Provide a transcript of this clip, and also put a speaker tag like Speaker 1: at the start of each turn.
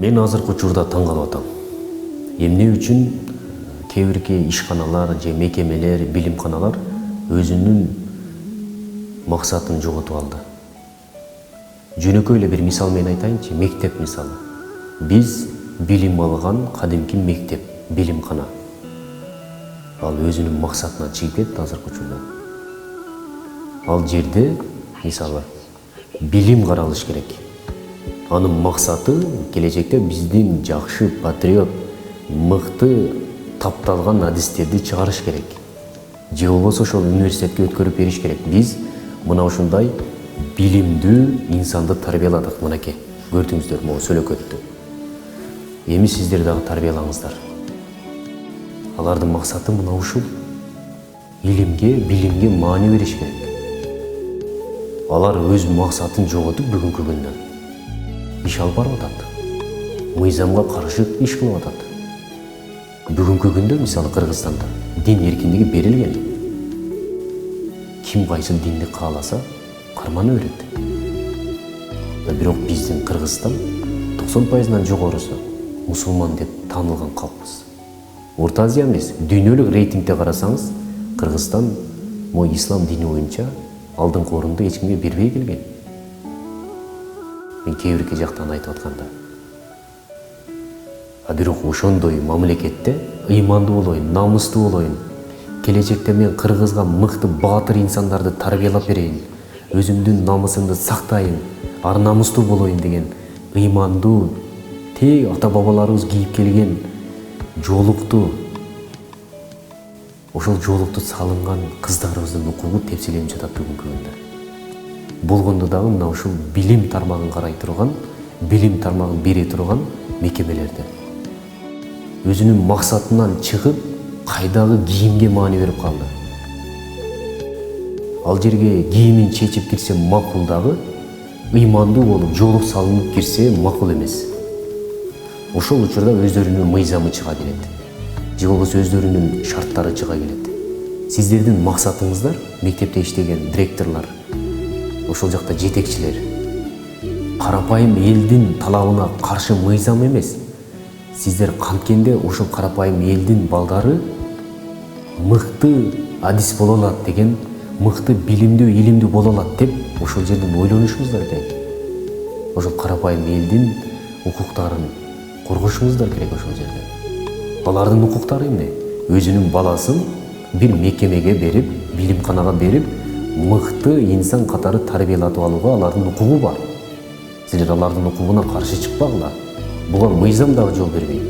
Speaker 1: Мен азыркы учурда таң калып атам. Эмне үчүн кээ бирки ишканалар же мекемелер, билимканалар өзүнүн максатын жоготуп алды. Жөнөкөй эле бир мисал менен айтайынчы, мектеп мисалы. Биз билим алган кадимки мектеп, билимкана. Ал өзүнүн максатынан чыгып кетти азыркы учурда. Ал жерде мисалы билим каралыш керек. Анын максаты келечекте биздин жакшы патриот, мыкты тапталган адистерди чыгарыш керек. Же болбосо ошол университетке өткөрүп бериш керек. Биз мына ушундай билимдүү инсанды тарбияладык, мынакей. Көрдүңүздөр могу сөлөкөттү. Эми сиздер дагы тарбиялаңыздар. Алардын максаты мына ушул. Илимге, билимге маани бериш керек. Алар өз максатын жоготуп бүгүнкү күндө иш алып барып атат. Мыйзамга каршы иш кылып атат. Бүгүнкү күндө мисалы Кыргызстанда дин эркиндиги берилген. Ким кайсыл динди кааласа кармана берет. Бирок биздин Кыргызстан 90%-нан жогорусу мусулман деп таанылган калкпыз. Орта Азия эмес, дүйнөлүк рейтингде карасаңыз, Кыргызстан могу ислам дини боюнча алдыңкы орунду эч кимге бербей келген. Мен кээ бирки жактан айтып атканда. Бирок ошондой мамлекетте ыймандуу болоюн, намыстуу болоюн. Келечекте мен Кыргызга мыкты баатыр инсандарды тарбиялап берейин, өзүмдүн намысымды сактайын, ар намыстуу болоюн деген ыймандуу, тег ата-бабаларыбыз кийип келген жоолукту, ошол жоолукту салынган кыздарыбыздын укугу тепселенип жатат бүгүнкү күндө. Болгондо дагы мына ушул билим тармагын карай турган, билим тармагын бере турган мекемелерде өзүнүн максатынан чыгып, кайдагы кийимге маани берип калды. Ал жерге кийимин чечип кирсе макул дагы, ыймандуу болуп, жоолук салынып кирсе макул эмес. Ошол учурда өздөрүнүн мыйзамы чыга келет. Же болбосо өздөрүнүн шарттары чыга келет. Сиздердин максатыңыздар, мектепте иштеген директорлор, ошол жакта жетекчилер, карапайым элдин талабына каршы мыйзам эмес. Сиздер канткенде ошол карапайым элдин балдары мыкты адис боло алат деген, мыкты билимдүү, илимдүү боло алат деп ошол жерден ойлонушуңуздар керек. Ошол карапайым элдин укуктарын коргошуңуздар керек ошол жерде. Алардын укуктары эмне? Өзүнүн баласын бир мекемеге берип, билимканага берип, мыкты инсан катары тарбиялатып алууга алардын укугу бар. Силер алардын укугуна каршы чыкпагыла. Буга мыйзам дагы жол бербейт.